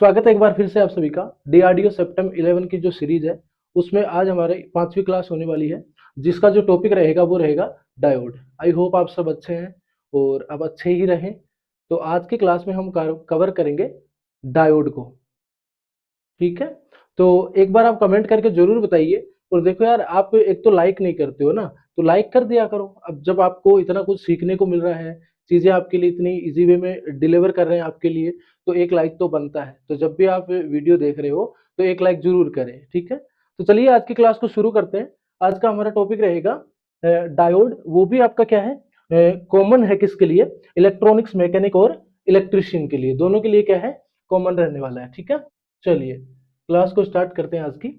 स्वागत है एक बार फिर से आप सभी का डीआरडीओ सेप्टेम 11 की जो सीरीज है उसमें आज हमारे 5वीं क्लास होने वाली है, जिसका जो टॉपिक रहेगा वो रहेगा डायोड। आई होप आप सब अच्छे हैं और अब अच्छे ही रहें। तो आज की क्लास में हम कवर करेंगे डायोड को। ठीक है, तो एक बार आप कमेंट करके जरूर बताइए। और देखो यार, आप एक तो लाइक नहीं करते हो ना, तो लाइक कर दिया करो। अब जब आपको इतना कुछ सीखने को मिल रहा है, चीजें आपके लिए इतनी इजी वे में डिलीवर कर रहे हैं आपके लिए, तो एक लाइक तो बनता है। तो जब भी आप वीडियो देख रहे हो तो एक लाइक जरूर करें। ठीक है, तो चलिए आज की क्लास को शुरू करते हैं। आज का हमारा टॉपिक रहेगा डायोड। वो भी आपका क्या है, कॉमन है किसके लिए? इलेक्ट्रॉनिक्स मैकेनिक और इलेक्ट्रिशियन के लिए, दोनों के लिए क्या है, कॉमन रहने वाला है। ठीक है, चलिए क्लास को स्टार्ट करते हैं आज की।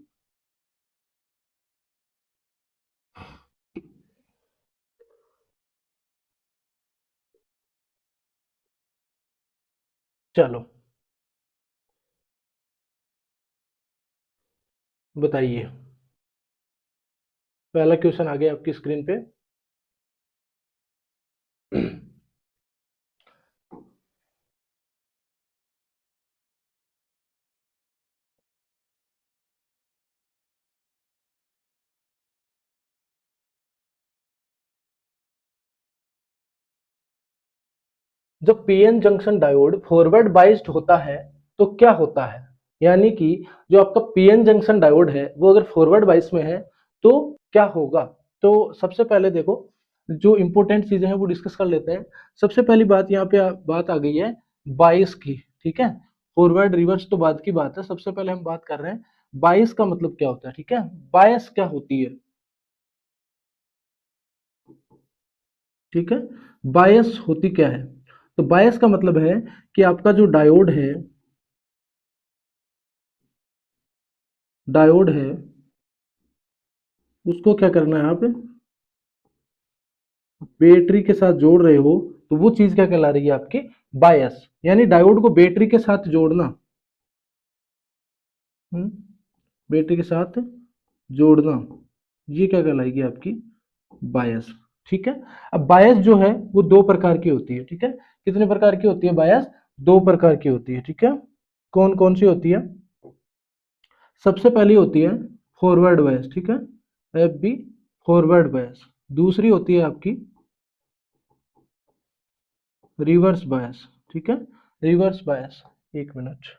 चलो बताइए, पहला क्वेश्चन आ गया आपकी स्क्रीन पे। जब PN junction diode forward biased होता है तो क्या होता है? यानी कि जो आपका पीएन जंक्शन डायोड है वो अगर फॉरवर्ड बाइस में है तो क्या होगा? तो सबसे पहले देखो, जो इंपॉर्टेंट चीजें हैं वो डिस्कस कर लेते हैं। सबसे पहली बात यहाँ पे बात आ गई है बाइस की। ठीक है, फॉरवर्ड रिवर्स तो बाद की बात है, सबसे पहले हम बात कर रहे हैं बाइस का मतलब क्या होता है। ठीक है, बायस क्या होती है? ठीक है, बायस होती क्या है? तो बायस का मतलब है कि आपका जो डायोड है उसको क्या करना है, आप बैटरी के साथ जोड़ रहे हो, तो वो चीज क्या कहला रही है आपकी? बायस। यानी डायोड को बैटरी के साथ जोड़ना, हम्म, बैटरी के साथ जोड़ना, ये क्या कहलाएगी आपकी? बायस। ठीक है, अब बायस जो है वो दो प्रकार की होती है। ठीक है, कितने प्रकार की होती है बायस? दो प्रकार की होती है। ठीक है, कौन कौन सी होती है? सबसे पहली होती है फॉरवर्ड बायस। ठीक है, एफ बी, फॉरवर्ड बायस। दूसरी होती है आपकी रिवर्स बायस। ठीक है, रिवर्स बायस। एक मिनट,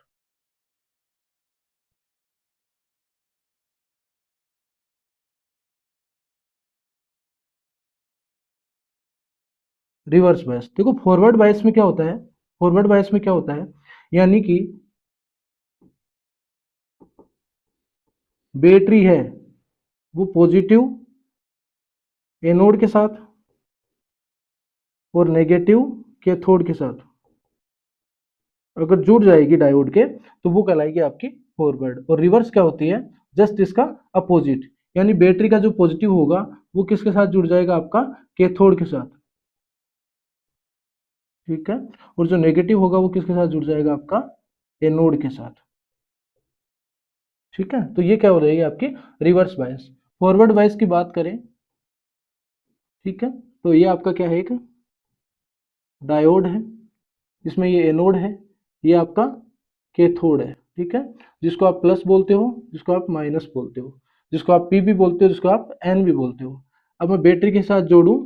रिवर्स बायस देखो, फॉरवर्ड बायस में क्या होता है? फॉरवर्ड बायस में क्या होता है, यानी कि बैटरी है वो पॉजिटिव एनोड के साथ और नेगेटिव कैथोड के साथ अगर जुड़ जाएगी डायोड के, तो वो कहलाएगी आपकी फॉरवर्ड। और रिवर्स क्या होती है? जस्ट इसका अपोजिट, यानी बैटरी का जो पॉजिटिव होगा वो किसके साथ जुड़ जाएगा? आपका कैथोड के साथ। ठीक है, और जो नेगेटिव होगा वो किसके साथ जुड़ जाएगा? आपका एनोड के साथ। ठीक है, तो ये क्या हो जाएगी आपकी रिवर्स बायस। फॉरवर्ड बायस की बात करें, ठीक है, तो ये आपका क्या है, एक डायोड है, इसमें ये एनोड है, ये आपका कैथोड है। ठीक है, जिसको आप प्लस बोलते हो, जिसको आप माइनस बोलते हो, जिसको आप पी भी बोलते हो, जिसको आप एन भी बोलते हो। अब मैं बैटरी के साथ जोड़ूं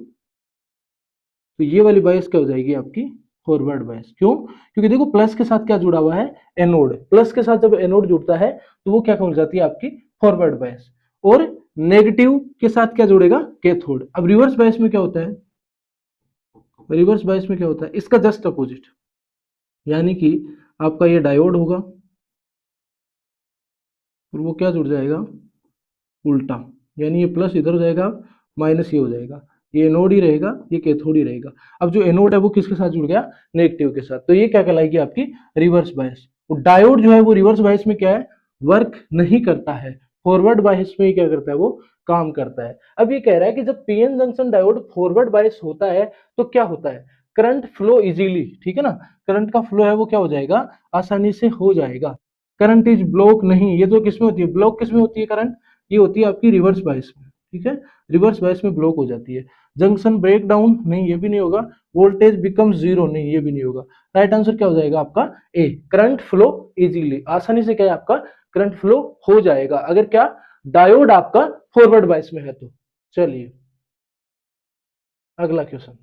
तो ये वाली बायस क्या हो जाएगी आपकी? Forward bias. क्यों? क्योंकि देखो प्लस के साथ क्या जुड़ा हुआ है? एनोड। प्लस के साथ जब एनोड जुड़ता है तो वो क्या हो जाती है आपकी? Forward bias. और नेगेटिव के साथ क्या जुड़ेगा? कैथोड। अब रिवर्स बायस में क्या होता है? रिवर्स बायस में क्या होता है? इसका जस्ट अपोजिट, यानी कि आपका ये डायोड होगा और वो क्या जुड़ जाएगा? उल्टा, यानी ये प्लस इधर हो जाएगा, माइनस ये हो जाएगा। ये एनोड ही रहेगा, ये कैथोड ही रहेगा। अब जो एनोड है वो किसके साथ जुड़ गया? नेगेटिव के साथ। तो ये क्या कहलाएगी आपकी? Reverse bias. और डायोड जो है वो रिवर्स बायस में क्या है? वर्क नहीं करता है। फॉरवर्ड बायस में ही क्या करता है? वो काम करता है। अब ये कह रहा है कि जब PN junction diode forward bias होता है तो क्या होता है? Current flow easily. ठीक है ना, करंट का फ्लो है वो क्या हो जाएगा? आसानी से हो जाएगा। करंट इज ब्लॉक नहीं, ये तो किसमें होती है? ब्लॉक किसमें होती है करंट? ये होती है आपकी रिवर्स बायस में। ठीक है, रिवर्स बायस में ब्लॉक हो जाती है। जंक्शन ब्रेक डाउन, नहीं ये भी नहीं होगा। वोल्टेज बिकम जीरो, नहीं ये भी नहीं होगा। राइट आंसर क्या हो जाएगा आपका ए, करंट फ्लो इजीली, आसानी से क्या है आपका करंट फ्लो हो जाएगा अगर क्या डायोड आपका फॉरवर्ड बायस में है तो। चलिए अगला question,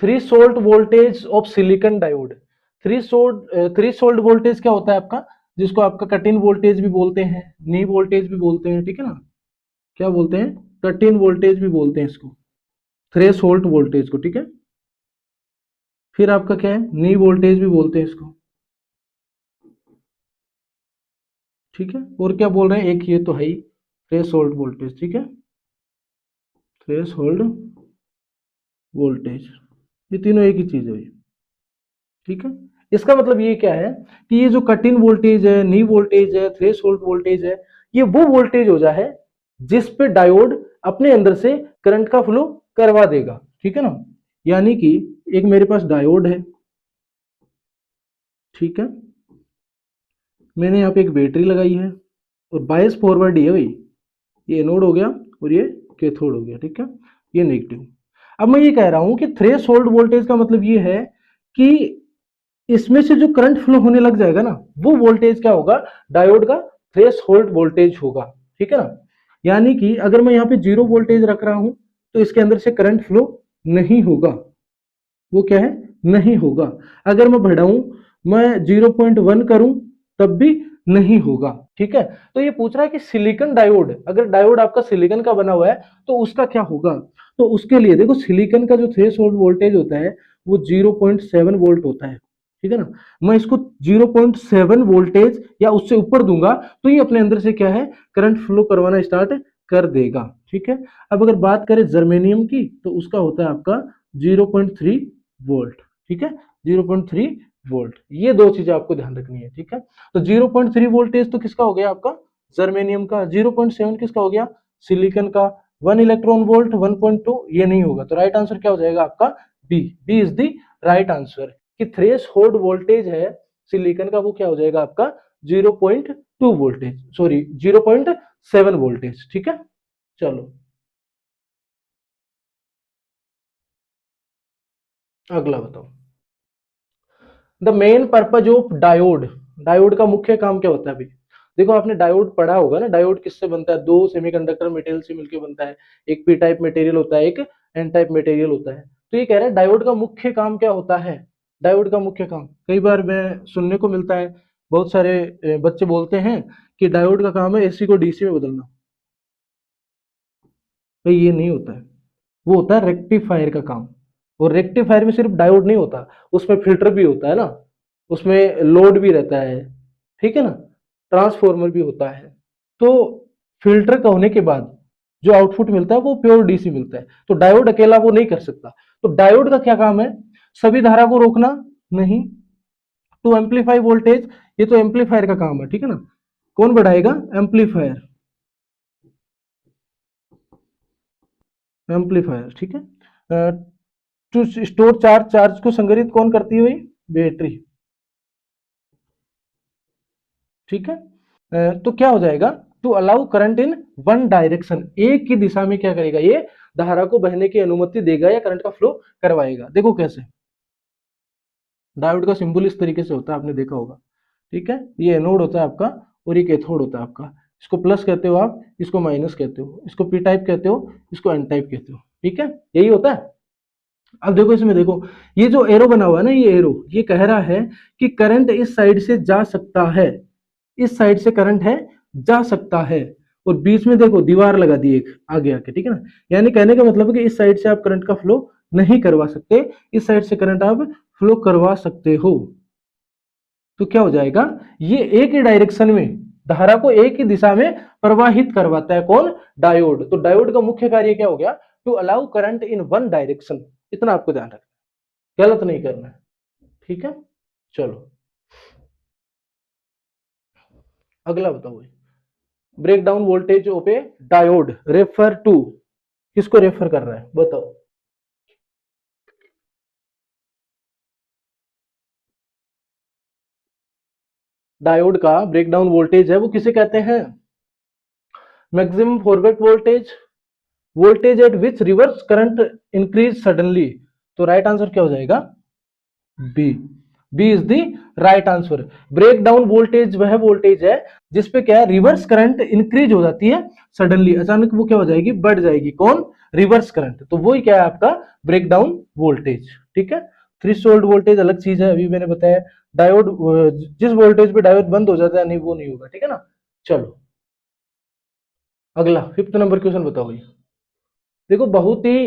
threshold voltage of silicon diode. Threshold voltage क्या होता है आपका, जिसको आपका कट इन वोल्टेज भी बोलते हैं, नी वोल्टेज भी बोलते हैं, ठीक है ना, क्या बोलते हैं, कट इन वोल्टेज भी बोलते हैं इसको, थ्रेशोल्ड वोल्टेज को, ठीक है। फिर आपका क्या है, नी वोल्टेज भी बोलते हैं इसको, ठीक है। और क्या बोल रहे हैं, एक ये तो है ही थ्रेशोल्ड वोल्टेज, ठीक है, थ्रेशोल्ड वोल्टेज, ये तीनों एक ही चीज है भाई, ठीक है। इसका मतलब ये क्या है कि ये जो कट इन वोल्टेज है, नी वोल्टेज है, थ्रेशोल्ड वोल्टेज है, ये वो वोल्टेज हो जाए जिस पे डायोड अपने अंदर से करंट का फ्लो करवा देगा, ठीक है ना। यानी कि एक मेरे पास डायोड है, ठीक है, मैंने यहाँ पे एक बैटरी लगाई है और बायस फॉरवर्ड ही है भाई, ये एनोड हो गया और ये कैथोड हो गया, ठीक है, ये नेगेटिव। अब मैं ये कह रहा हूं कि थ्रेशोल्ड वोल्टेज का मतलब ये है कि इसमें से जो करंट फ्लो होने लग जाएगा ना, वो वोल्टेज क्या होगा, डायोड का थ्रेशोल्ड वोल्टेज होगा, ठीक है ना। यानी कि अगर मैं यहाँ पे जीरो वोल्टेज रख रहा हूं तो इसके अंदर से करंट फ्लो नहीं होगा, वो क्या है, नहीं होगा। अगर मैं बढ़ाऊं, मैं 0.1 करूं तब भी नहीं होगा, ठीक है। तो ये पूछ रहा है कि सिलिकॉन डायोड, अगर डायोड आपका सिलिकॉन का बना हुआ है तो उसका क्या होगा। तो उसके लिए देखो, सिलिकॉन का जो थ्रेशोल्ड वोल्टेज होता है वो 0.7 वोल्ट होता है, ठीक है ना। मैं इसको 0.7 वोल्टेज या उससे ऊपर दूंगा तो ये अपने अंदर से क्या है, करंट फ्लो करवाना स्टार्ट कर देगा, ठीक है। अब अगर बात करें जर्मेनियम की तो उसका होता है आपका 0.3 वोल्ट, ठीक है, 0.3 वोल्ट। ये दो चीजें आपको ध्यान रखनी है, ठीक है। तो 0.3 वोल्टेज तो किसका हो गया आपका, जर्मेनियम का। 0.7 किसका हो गया, सिलिकॉन का। 1 इलेक्ट्रॉन वोल्ट 1.2 ये नहीं होगा, तो राइट आंसर क्या हो जाएगा आपका B, B is the right answer. कि थ्रेशोल्ड वोल्टेज है सिलिकॉन का, वो क्या हो जाएगा आपका 0.2 वोल्टेज, सॉरी 0.7 वोल्टेज, ठीक है। चलो अगला बताओ, the main purpose of diode. Diode का मुख्य काम क्या होता है अभी, देखो आपने डायोड पढ़ा होगा ना, डायोड किससे बनता है, दो सेमीकंडक्टर मटेरियल से मिलकर बनता है, एक पी टाइप मटेरियल होता है, एक एन टाइप मटेरियल होता है। तो ये कह रहा है डायोड का मुख्य काम क्या होता है, डायोड का मुख्य काम, कई बार मैं सुनने को मिलता है, बहुत सारे बच्चे बोलते हैं कि डायोड का काम है एसी को डीसी में बदलना। भाई ये नहीं होता है, वो होता है रेक्टिफायर का काम। और रेक्टिफायर में सिर्फ डायोड नहीं होता, उसमें फिल्टर भी होता है ना, उसमें लोड भी रहता है, ठीक है ना, ट्रांसफॉर्मर भी होता है। तो फिल्टर का होने के बाद जो आउटपुट मिलता है वो प्योर डीसी मिलता है, तो डायोड अकेला वो नहीं कर सकता। तो डायोड का क्या काम है, सभी धारा को रोकना नहीं, टू एम्पलीफाई वोल्टेज, ये तो एम्पलीफायर का काम है, ठीक है ना। कौन बढ़ाएगा, एम्पलीफायर, एम्पलीफायर, ठीक है। टू स्टोर चार्ज, चार्ज को संग्रहित कौन करती है भाई, बैटरी, ठीक है। तो क्या हो जाएगा, to allow current in one direction, एक ही दिशा में क्या करेगा ये, धारा को बहने की अनुमति देगा या करंट का फ्लो करवाएगा। देखो कैसे, डायोड का सिंबल इस तरीके से होता है, आपने देखा होगा, ठीक है। ये एनोड होता है आपका और ये कैथोड होता है आपका, इसको प्लस कहते हो आप, इसको माइनस कहते हो, इसको पी टाइप कहते हो, इसको एन टाइप कहते हो, ठीक है, यही होता है। अब देखो इसमें देखो, ये जो एरो बना हुआ है ना, ये एरो ये कह रहा है कि करंट इस साइड से जा सकता है, इस साइड से करंट है, जा सकता है। और बीच में देखो दीवार लगा दी एक आगे आके, ठीक है ना। यानी कहने का मतलब है कि इस साइड से आप करंट का फ्लो नहीं करवा सकते, इस साइड से करंट आप फ्लो करवा सकते हो। तो क्या हो जाएगा, ये एक ही डायरेक्शन में धारा को एक ही दिशा में प्रवाहित करवाता है, कौन, डायोड। तो डायोड का मुख्य कार्य क्या हो गया, to allow current in one direction, इतना आपको ध्यान रखना, गलत नहीं करना है, ठीक है। चलो अगला बताओ, break down voltage of a diode refer to, किसको रेफर कर रहा है बताओ। डायोड का ब्रेकडाउन वोल्टेज है वो किसे कहते हैं? Maximum forward voltage, voltage at which reverse current increase suddenly. तो राइट आंसर क्या हो जाएगा? B. B is the right answer. Break down voltage वह वोल्टेज है जिसपे क्या है, रिवर्स करंट इंक्रीज हो जाती है सडनली, अचानक वो क्या हो जाएगी, बढ़ जाएगी। कौन? Reverse current. तो वही क्या है आपका ब्रेक डाउन वोल्टेज। ठीक है, थ्रेशोल्ड वोल्टेज अलग चीज है, अभी मैंने बताया। डायोड, जिस वोल्टेज पे डायोड बंद हो जाता है नहीं, वो नहीं होगा। ठीक है ना। चलो अगला 5th नंबर क्वेश्चन बताओ। देखो बहुत ही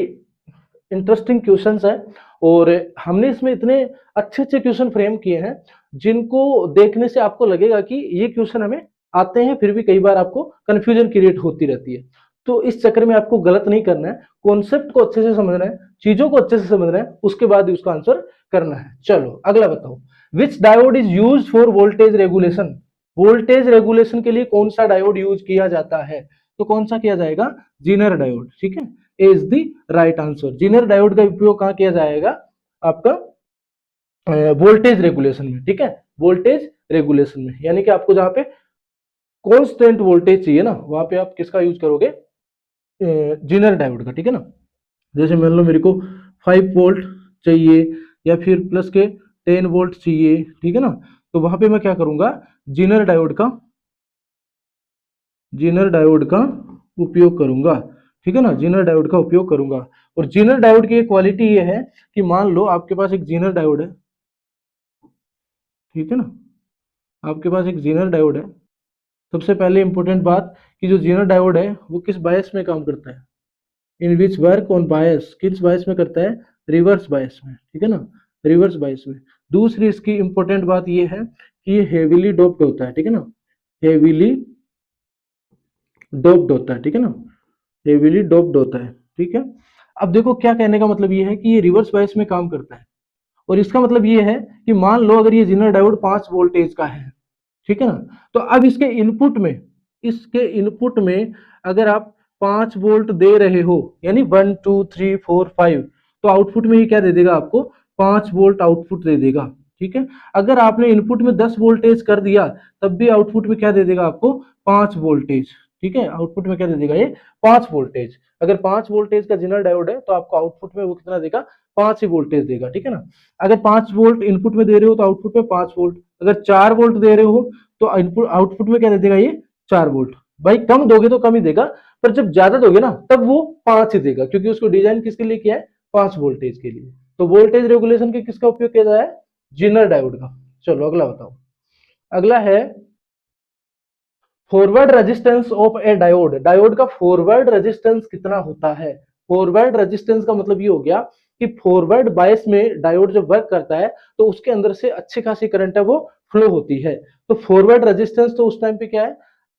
इंटरेस्टिंग क्वेश्चंस है, और हमने इसमें इतने अच्छे अच्छे क्वेश्चन फ्रेम किए हैं जिनको देखने से आपको लगेगा कि ये क्वेश्चन हमें आते हैं, फिर भी कई बार आपको कंफ्यूजन क्रिएट होती रहती है। तो इस चक्कर में आपको गलत नहीं करना है, कॉन्सेप्ट को अच्छे से समझना है, चीजों को अच्छे से समझना है, उसके बाद ही उसका आंसर करना है। चलो अगला बताओ, which diode is use for voltage regulation. Voltage regulation के लिए कौन सा डायोड यूज किया जाता है? तो कौन सा किया जाएगा? Zener diode. ठीक है, is the right answer. Zener diode का उपयोग कहां किया जाएगा? आपका वोल्टेज रेगुलेशन में। ठीक है, वोल्टेज रेगुलेशन में, यानी कि आपको जहां पे कांस्टेंट वोल्टेज चाहिए ना, वहां पे आप किसका यूज करोगे? जीनर डायोड का। ठीक है ना। जैसे मान लो मेरे को 5 वोल्ट चाहिए या फिर प्लस के 10 वोल्ट चाहिए। ठीक है ना, तो वहां पे मैं क्या करूंगा? जीनर डायोड का उपयोग करूंगा। ठीक है ना, जीनर डायोड का उपयोग करूंगा। और जीनर डायोड की एक क्वालिटी ये है कि मान लो आपके पास एक जीनर डायोड है। ठीक है ना, आपके पास एक जीनर डायोड है। सबसे पहले इंपॉर्टेंट बात कि जो जीनर डायोड है वो किस बायस में काम करता है? इन विच वर्क ऑन बायस, किस बायस में करता है? रिवर्स बायस में। ठीक है ना, रिवर्स बायस में। दूसरी इसकी इंपॉर्टेंट बात ये है कि ये हेवीली डोप्ड होता है। ठीक है ना, हेवीली डोप्ड होता है। ठीक है ना, हेवीली डोप्ड होता है। ठीक है, अब देखो क्या कहने का मतलब ये है कि ये रिवर्स बायस में काम करता है, और इसका मतलब ये है कि मान लो अगर ये जीनर डायोड 5 वोल्टेज का है। ठीक है ना, तो अब इसके इनपुट में अगर आप 5 वोल्ट दे रहे हो, यानी 1 2 3 4 5, तो आउटपुट में ही क्या दे देगा आपको? 5 वोल्ट आउटपुट दे देगा। ठीक है, अगर आपने इनपुट में 10 वोल्टेज कर दिया तब भी आउटपुट में क्या दे देगा आपको? 5 वोल्टेज। ठीक है, आउटपुट में क्या दे देगा? ये 5 वोल्टेज। अगर 5 वोल्टेज का जिनर डायोड है तो आपको आउटपुट में वो कितना देगा? 5 ही वोल्टेज देगा। ठीक है ना, अगर 5 वोल्ट इनपुट में दे रहे हो तो आउटपुट में 5 वोल्ट, अगर 4 वोल्ट दे रहे हो तो इनपुट आउटपुट में क्या दे देगा? ये 4 वोल्ट। भाई कम दोगे तो कम ही देगा, पर जब ज्यादा दोगे ना तब वो 5 ही देगा, क्योंकि उसको डिजाइन किसके लिए किया है? 5 वोल्टेज के लिए। तो वोल्टेज रेगुलेशन के किसका उपयोग किया जाए? जिनर डायोड का। चलो अगला बताओ। अगला है forward resistance of a diode. Diode का फॉरवर्ड रेजिस्टेंस कितना होता है? फॉरवर्ड रेजिस्टेंस का मतलब ये हो गया कि फॉरवर्ड बायस में डायोड जब वर्क करता है तो उसके अंदर से अच्छी खासी करंट है वो फ्लो होती है। तो फॉरवर्ड रेजिस्टेंस तो उस टाइम पे क्या है?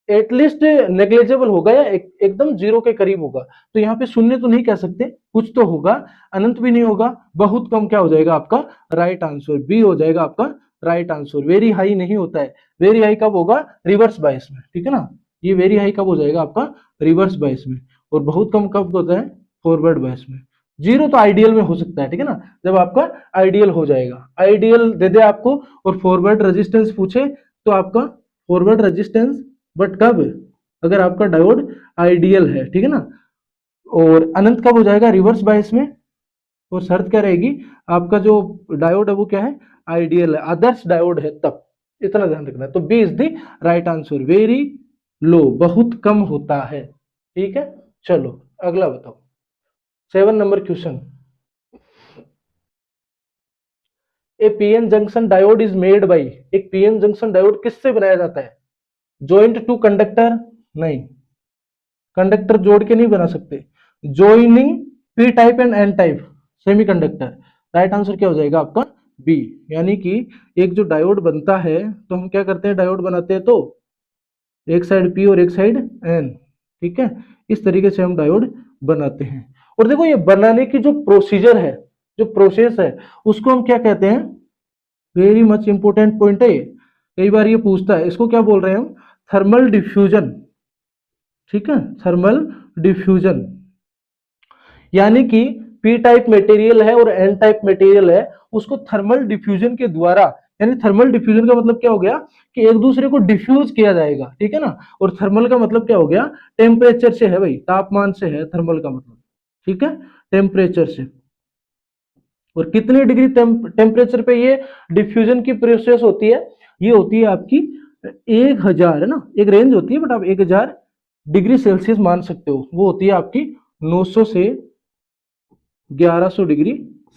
एटलीस्ट नेग्लेजेबल होगा, या एकदम जीरो के करीब होगा। तो यहाँ पे शून्य तो नहीं कह सकते, कुछ तो होगा, अनंत भी नहीं होगा, बहुत कम। क्या हो जाएगा आपका राइट आंसर? बी हो जाएगा आपका राइट आंसर। वेरी हाई नहीं होता है, वेरी हाई कब होगा? रिवर्स बायस में। ठीक है ना, ये वेरी हाई कब हो जाएगा आपका? रिवर्स बायस में। और बहुत कम कब होता है? फॉरवर्ड बायस में। जीरो तो आइडियल में हो सकता है। ठीक है ना, जब आपका आइडियल हो जाएगा, आइडियल दे दे आपको और फॉरवर्ड रेजिस्टेंस पूछे तो आपका फॉरवर्ड रेजिस्टेंस, बट कब? अगर आपका डायोड आइडियल है। ठीक है ना, और अनंत कब हो जाएगा? रिवर्स बायस में। और शर्त क्या रहेगी? आपका जो डायोड है वो क्या है? आइडियल है, आदर्श डायोड है तब। इतना ध्यान रखना है। तो B is the right answer. Very low, बहुत कम होता है। ठीक है, चलो अगला बताओ। 7 number question. A PN junction diode is made by. एक पीएन जंक्शन डायोड किससे बनाया जाता है? Joint two conductor? नहीं, कंडक्टर जोड़ के नहीं बना सकते। Joining P type and N type semiconductor. Right answer क्या हो जाएगा आपका? बी। यानी कि एक जो डायोड बनता है तो हम क्या करते हैं? डायोड बनाते हैं तो एक साइड पी और एक साइड एन। ठीक है, इस तरीके से हम डायोड बनाते हैं। और देखो ये बनाने की जो प्रोसीजर है, जो प्रोसेस है, उसको हम क्या कहते हैं? वेरी मच इंपॉर्टेंट पॉइंट है ये, कई बार ये पूछता है। इसको क्या बोल रहे हैं हम? Thermal diffusion. ठीक है, थर्मल डिफ्यूजन। यानी कि पी टाइप मटेरियल है और एन टाइप मटेरियल है, उसको थर्मल डिफ्यूजन के द्वारा यानी थर्मल डिफ्यूजन का मतलब क्या हो गया कि एक दूसरे को डिफ्यूज किया जाएगा, ठीक है ना। और थर्मल का मतलब क्या हो गया, टेम्परेचर से है भाई, तापमान से है थर्मल का मतलब, ठीक है, टेम्परेचर से। और कितने डिग्री टेम्परेचर पे ये डिफ्यूजन की प्रोसेस होती है, ये होती है आपकी 1000, है ना, एक रेंज होती है, बट आप 1000 डिग्री सेल्सियस मान सकते हो, वो होती है आपकी 900 से 1100 डिग्री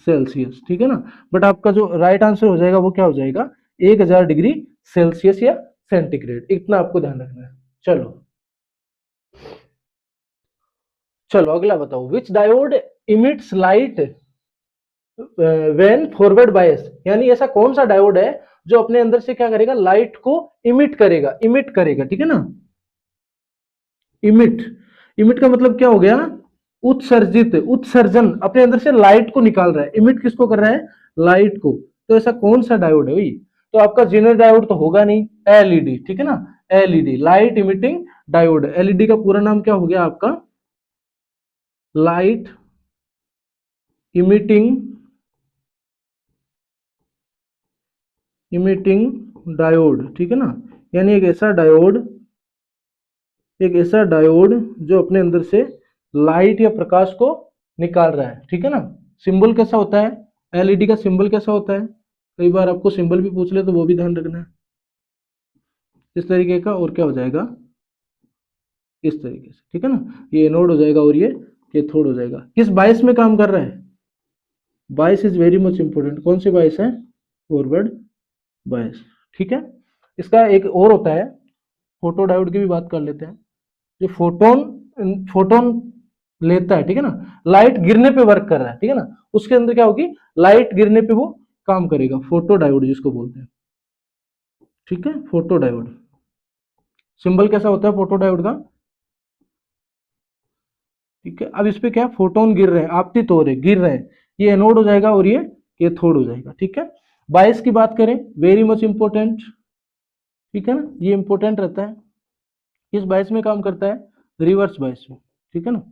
सेल्सियस, ठीक है ना। बट आपका जो राइट आंसर हो जाएगा वो क्या हो जाएगा, 1000 डिग्री सेल्सियस या सेंटीग्रेड, इतना आपको ध्यान रखना है। चलो चलो अगला बताओ, which diode emits light when forward bias, यानी ऐसा कौन सा डायोड है जो अपने अंदर से क्या करेगा, लाइट को इमिट करेगा, ठीक है ना। इमिट, इमिट का मतलब क्या हो गया, उत्सर्जित, उत्सर्जन, अपने अंदर से लाइट को निकाल रहा है, इमिट किसको कर रहा है, लाइट को। तो ऐसा कौन सा डायोड है भाई, तो आपका जेनर डायोड तो होगा नहीं, एलईडी, ठीक है ना, LED, light emitting diode. LED का पूरा नाम क्या हो गया आपका, लाइट इमिटिंग डायोड, ठीक है ना। यानी एक ऐसा डायोड जो अपने अंदर से लाइट या प्रकाश को निकाल रहा है, ठीक है ना। सिंबल कैसा होता है, एलईडी का सिंबल कैसा होता है, कई बार आपको सिंबल भी पूछ ले तो वो भी ध्यान रखना है, इस तरीके का, और क्या हो जाएगा, इस तरीके से, ठीक है ना। ये एनोड हो जाएगा और ये कैथोड हो जाएगा। किस बायस में काम कर रहा है, बायस इज वेरी मच इंपॉर्टेंट, कौन सी बायस है, फॉरवर्ड बायस, ठीक है। इसका एक और होता है, फोटो डायोड की भी बात कर लेते हैं, जो फोटोन फोटोन लेता है, ठीक है ना, लाइट गिरने पे वर्क कर रहा है, ठीक है ना, उसके अंदर क्या होगी, लाइट गिरने पे वो काम करेगा, फोटो डायोड जिसको बोलते हैं, ठीक है, फोटो डायोड। सिंबल कैसा होता है फोटो डायोड का, ठीक है। अब इस पे क्या, फोटोन गिर रहे हैं, आपतित हो रहे, गिर रहे हैं, ये एनोड हो जाएगा और ये कैथोड हो जाएगा, ठीक है। बायस की बात करें, वेरी मच इंपॉर्टेंट, ठीक है ना, ये इंपॉर्टेंट रहता है, किस बायस में काम करता है, रिवर्स बायस में, ठीक है ना।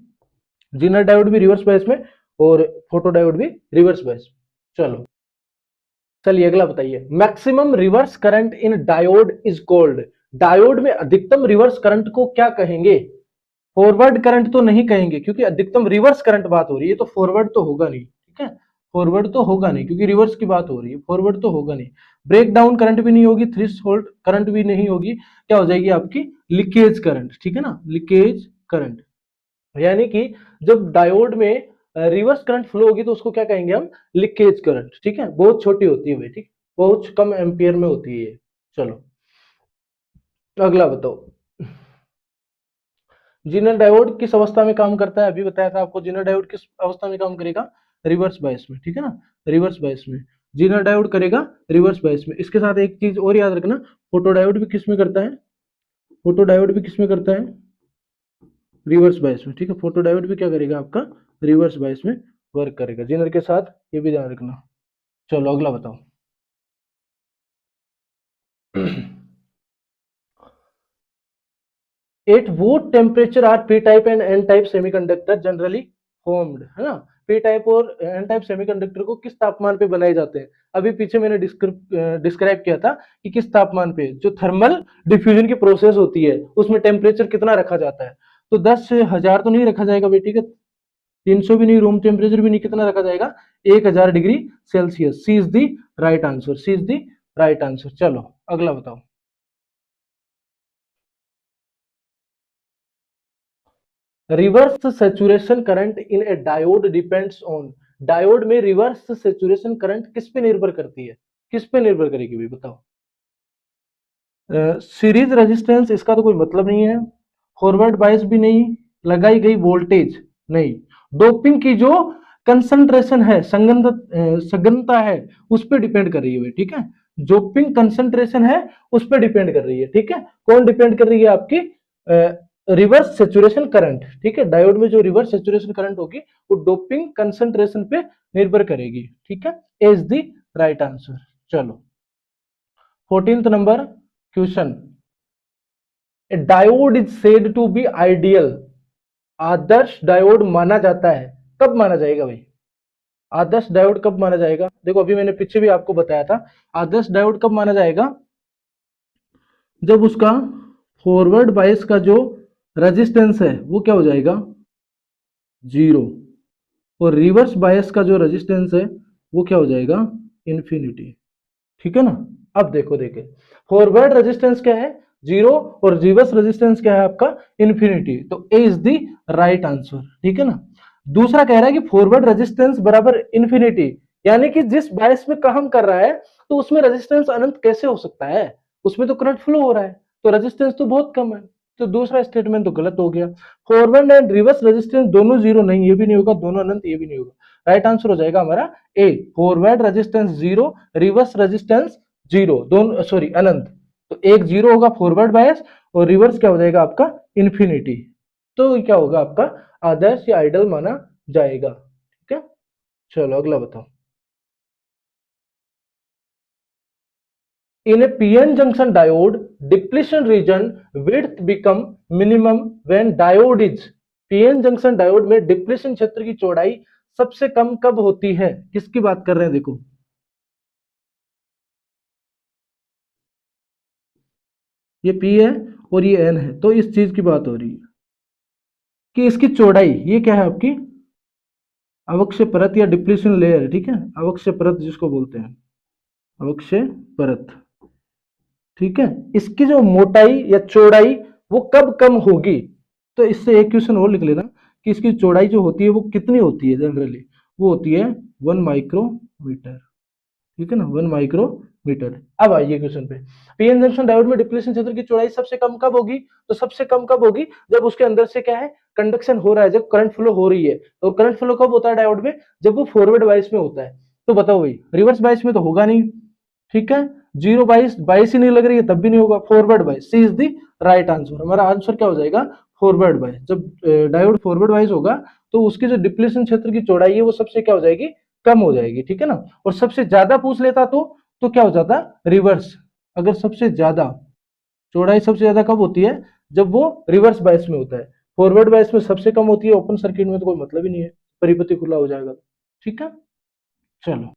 जीनर डायोड भी रिवर्स बायस में और फोटो डायोड भी रिवर्स बायस में। चलो चलिए अगला बताइए, maximum reverse current in diode is called, diode में अधिकतम रिवर्स करंट को क्या कहेंगे, फॉरवर्ड करंट तो नहीं कहेंगे क्योंकि अधिकतम रिवर्स करंट बात हो रही है, तो फॉरवर्ड तो होगा नहीं, ठीक है, फॉरवर्ड तो होगा नहीं क्योंकि रिवर्स की बात हो रही है, फॉरवर्ड तो होगा नहीं। ब्रेक डाउन करंट भी नहीं होगी, थ्रेशोल्ड करंट भी नहीं होगी, क्या हो जाएगी आपकी, लीकेज करंट, ठीक है ना, लीकेज करंट। यानी कि जब डायोड में रिवर्स करंट फ्लो होगी तो उसको क्या कहेंगे हम, लीकेज करंट, ठीक है, बहुत छोटी होती है भाई, ठीक, बहुत कम एम्पियर में होती है। चलो अगला बताओ, जीनर डायोड किस अवस्था में काम करता है, अभी बताया था आपको, जीनर डायोड किस अवस्था में काम करेगा, रिवर्स बायस में, ठीक है ना, रिवर्स बायस में जीनर डायोड करेगा, रिवर्स बायस में। इसके साथ एक चीज और याद रखना, फोटो डायोड भी किस में करता है, फोटो डायोड भी किस में करता है, रिवर्स बायस में, ठीक है, फोटो डायोड भी क्या करेगा आपका, रिवर्स बायस में वर्क करेगा, जीनर के साथ, ये भी ध्यान रखना। चलो अगला बताओ, at what temperature are P type and N type semiconductor generally formed, है ना, पी टाइप और एन टाइप सेमीकंडक्टर को किस तापमान पे बनाए जाते हैं, अभी पीछे मैंने डिस्क्राइब किया था कि किस तापमान पे, जो थर्मल डिफ्यूजन की प्रोसेस होती है उसमें टेम्परेचर कितना रखा जाता है, तो 10,000 तो नहीं रखा जाएगा भाई, ठीक है, 300 भी नहीं, रूम टेम्परेचर भी नहीं, कितना रखा जाएगा, 1000 degree Celsius, C is the right answer, C is the right answer. चलो अगला बताओ, reverse saturation current in a diode depends on, diode में रिवर्स सैचुरेशन करंट किस पे निर्भर करती है, किस पे निर्भर करेगी भाई बताओ, सीरीज रेजिस्टेंस इसका तो कोई मतलब नहीं है, फॉरवर्ड बायस भी नहीं, लगाई गई वोल्टेज नहीं, डोपिंग की जो कंसंट्रेशन है, सघनता है, उस पर डिपेंड कर रही है, ठीक है, डोपिंग कंसंट्रेशन है उस पर डिपेंड कर रही है, ठीक है, कौन डिपेंड कर रही है, आपकी रिवर्स सेचुरेशन करंट, ठीक है, डायोड में जो रिवर्स सेचुरेशन करंट होगी वो डोपिंग कंसंट्रेशन पे निर्भर करेगी, ठीक है, इज द राइट आंसर। चलो 14th number question, diode is said to be ideal, आदर्श डायोड माना जाता है, कब माना जाएगा भाई, आदर्श डायोड कब माना जाएगा? देखो अभी मैंने पीछे भी आपको बताया था, आदर्श डायोड कब माना जाएगा? जब उसका फॉरवर्ड बायस का जो रेजिस्टेंस है वो क्या हो जाएगा? जीरो, और रिवर्स बायस का जो रेजिस्टेंस है वो क्या हो जाएगा? इन्फिनिटी। ठीक है ना? अब देखो देखे, फॉरवर्ड रेजिस्टेंस क्या है? जीरो, और रिवर्स रेजिस्टेंस क्या है आपका? इन्फिनिटी। तो ए इज द राइट आंसर। ठीक है ना? दूसरा कह रहा है कि फॉरवर्ड रेजिस्टेंस बराबर इन्फिनिटी, यानी कि जिस बायस में काम कर रहा है तो उसमें रेजिस्टेंस अनंत कैसे हो सकता है? उसमें तो करंट फ्लो हो रहा है, तो रेजिस्टेंस तो बहुत कम है। तो दूसरा स्टेटमेंट तो गलत हो गया। फॉरवर्ड एंड रिवर्स रेजिस्टेंस दोनों जीरो नहीं, ये भी नहीं होगा, दोनों अनंत, ये भी नहीं होगा। राइट आंसर हो जाएगा हमारा A, forward resistance zero, reverse resistance zero, दोनों सॉरी अनंत। तो एक जीरो होगा फॉरवर्ड बायस, और रिवर्स क्या हो जाएगा आपका? इन्फिनिटी। तो क्या होगा आपका? आदर्श या आइडल माना जाएगा। ठीक है, चलो अगला बताओ। In a PN junction diode, depletion region width become minimum when diode is, PN junction diode में डिप्लेशन क्षेत्र की चौड़ाई सबसे कम कब होती है? किसकी बात कर रहे हैं? देखो ये P है और ये N है, तो इस चीज की बात हो रही है कि इसकी चौड़ाई, ये क्या है आपकी? अवक्षय परत या डिप्लेशन लेयर। ठीक है, अवक्षय परत जिसको बोलते हैं, अवक्षय परत। ठीक है, इसकी जो मोटाई या चौड़ाई वो कब कम होगी? तो इससे एक क्वेश्चन और लिख लेना कि इसकी चौड़ाई जो होती है वो कितनी होती है? जनरली वो होती है 1 माइक्रोमीटर। ठीक है ना, 1 माइक्रोमीटर। अब आइए क्वेश्चन पे। पीएन जंक्शन डायोड में डिप्लेशन क्षेत्र की चौड़ाई सबसे कम कब होगी? तो सबसे कम कब होगी? जब उसके अंदर से क्या है? कंडक्शन हो रहा है, जब करंट फ्लो हो रही है। और करंट फ्लो कब होता है डायोड में? जब वो फॉरवर्ड बायस में होता है। तो बताओ भाई, रिवर्स बायस में तो होगा नहीं। ठीक है, जीरो बाइस, बाइस ही नहीं लग रही है तब भी नहीं होगा, forward bias. C is the right answer. हमारा आंसर क्या हो जाएगा? फॉरवर्ड बाइस। जब डायोड फॉरवर्ड बाइस होगा तो उसकी जो डिप्लेशन क्षेत्र की चौड़ाई है वो सबसे क्या हो जाएगी? कम हो जाएगी। ठीक है ना? और सबसे ज्यादा पूछ लेता तो क्या हो जाता? रिवर्स। अगर सबसे ज्यादा चौड़ाई सबसे ज्यादा कब होती है? जब वो रिवर्स बायस में होता है। फॉरवर्ड बायस में सबसे कम होती है, ओपन सर्किट में तो कोई मतलब ही नहीं है, परिपति खुला हो जाएगा। ठीक है, चलो